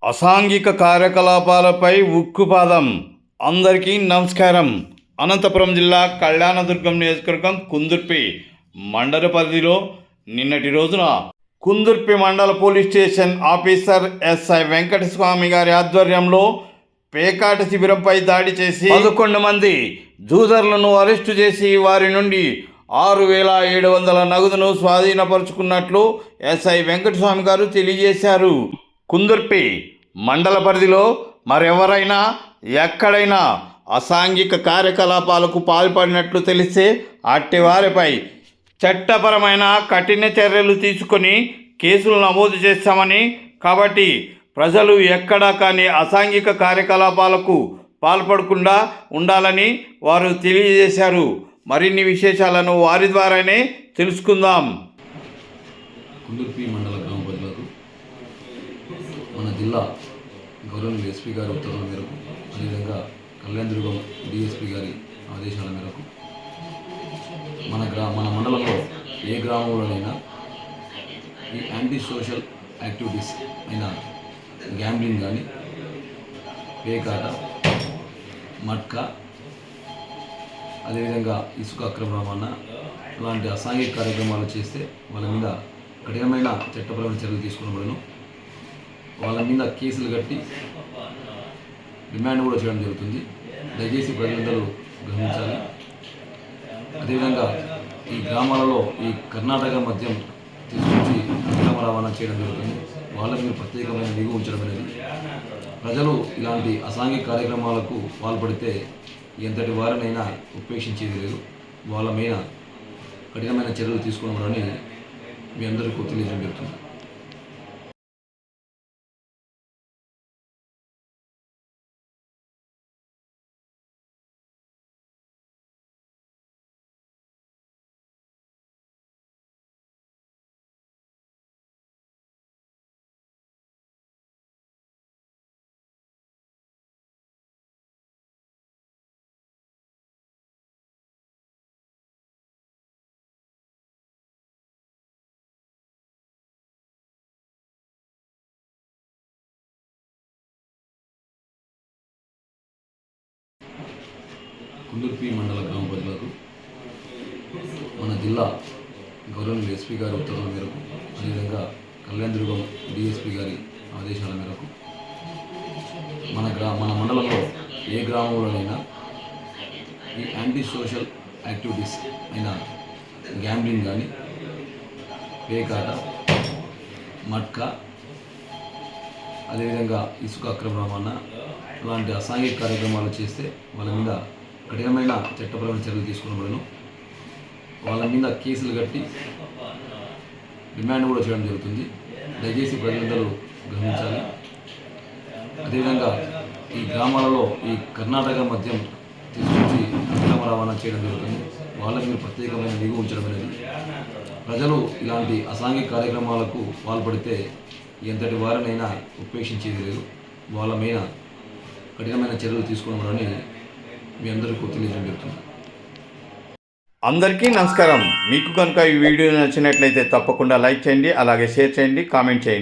అసాంఘిక కార్యకలాపాలపై ఉక్కుపాదం. అందరికీ నమస్కారం. అనంతపురం జిల్లా కళ్యాణదుర్గం నియోజకవర్గం కుందుర్పి మండల పరిధిలో నిన్నటి రోజున కుందుర్పి మండల police station officer SI Venkataswamy గారి ఆధ్వర్యంలో పేకాట శిబిరంపై దాడి చేసి 11 మంది జూదర్లను అరెస్టు చేసి వారి నుండి 6,700 నగదును స్వాధీనపరుచుకున్నట్లు ఎస్ఐ వెంకటస్వామి గారు తెలియజేశారు. కుందుర్పి మండల పరిధిలో మరెవరైనా ఎక్కడైనా అసాంఘిక కార్యకలాపాలకు పాల్పడినట్లు తెలిస్తే అట్టి వారిపై చట్టపరమైన కఠిన చర్యలు తీసుకొని కేసులు నమోదు చేస్తామని, కాబట్టి ప్రజలు ఎక్కడా కానీ అసాంఘిక కార్యకలాపాలకు పాల్పడకుండా ఉండాలని వారు తెలియజేశారు. మరిన్ని విశేషాలను వారి ద్వారానే తెలుసుకుందాం. కుందుర్పి మండల గ్రామ ప్రజలకు మన జిల్లా గవర్నమెంట్ ఎస్పీ గారి ఉత్తర్వుల మేరకు, అదేవిధంగా కళ్యాణదుర్గం డిఎస్పీ గారి ఆదేశాల మేరకు మన మండలంలో ఏ గ్రామంలోనైనా ఈ యాంటీ సోషల్ యాక్టివిటీస్ అయిన గ్యాంబ్లింగ్ కానీ, పేకాట, మట్కా, అదేవిధంగా ఇసుక అక్రమ రవాణా లాంటి అసాంఘిక కార్యక్రమాలు చేస్తే వాళ్ళ మీద కఠినమైన చట్టపరమైన చర్యలు తీసుకున్నబడను. వాళ్ళ మీద కేసులు కట్టి డిమాండ్ కూడా చేయడం జరుగుతుంది. దయచేసి ప్రజలందరూ గమనించాలి. అదేవిధంగా ఈ గ్రామాలలో ఈ కర్ణాటక మద్యం తీసుకొచ్చి అక్రమ రవాణా చేయడం జరుగుతుంది. వాళ్ళ మీద ప్రత్యేకమైన నిఘా ఉంచడం అనేది. ప్రజలు ఇలాంటి అసాంఘిక కార్యక్రమాలకు పాల్పడితే ఎంతటి వారినైనా ఉపేక్షించేది లేదు. వాళ్ళ మీద కఠినమైన చర్యలు తీసుకోవడం మీ అందరికీ తెలియజేయడం జరుగుతుంది. కుందుర్పి మండల గ్రామ ప్రజలకు మన జిల్లా గవర్నమెంట్ ఎస్పీ గారి ఉత్తర్వుల మేరకు, అదేవిధంగా కళ్యాణదుర్గం డిఎస్పీ గారి ఆదేశాల మేరకు మన మండలంలో ఏ గ్రామంలోనైనా ఈ యాంటీ సోషల్ యాక్టివిటీస్ అయిన గ్యాంబ్లింగ్ కానీ, పేకాట, మట్కా, అదేవిధంగా ఇసుక అక్రమ రవాణా లాంటి అసాంఘిక కార్యక్రమాలు చేస్తే వాళ్ళ మీద కఠినమైన చట్టపరమైన చర్యలు తీసుకున్నబడను. వాళ్ళ మీద కేసులు కట్టి డిమాండ్ కూడా చేయడం జరుగుతుంది. దయచేసి ప్రజలందరూ గమనించాలి. అదేవిధంగా ఈ గ్రామాలలో ఈ కర్ణాటక మద్యం తీసుకొచ్చి అక్రమ రవాణా చేయడం జరుగుతుంది. వాళ్ళ మీద ప్రత్యేకమైన నిఘా ఉంచడం అనేది. ప్రజలు ఇలాంటి అసాంఘిక కార్యక్రమాలకు పాల్పడితే ఎంతటి వారినైనా ఉపేక్షించేది లేదు. వాళ్ళ మీద కఠినమైన చర్యలు తీసుకోవడం మీ అందరికీ తెలియజేయడం జరుగుతుంది. అందరికీ నమస్కారం. మీకు కనుక ఈ వీడియో నచ్చినట్లయితే తప్పకుండా లైక్ చేయండి, అలాగే షేర్ చేయండి, కామెంట్ చేయండి.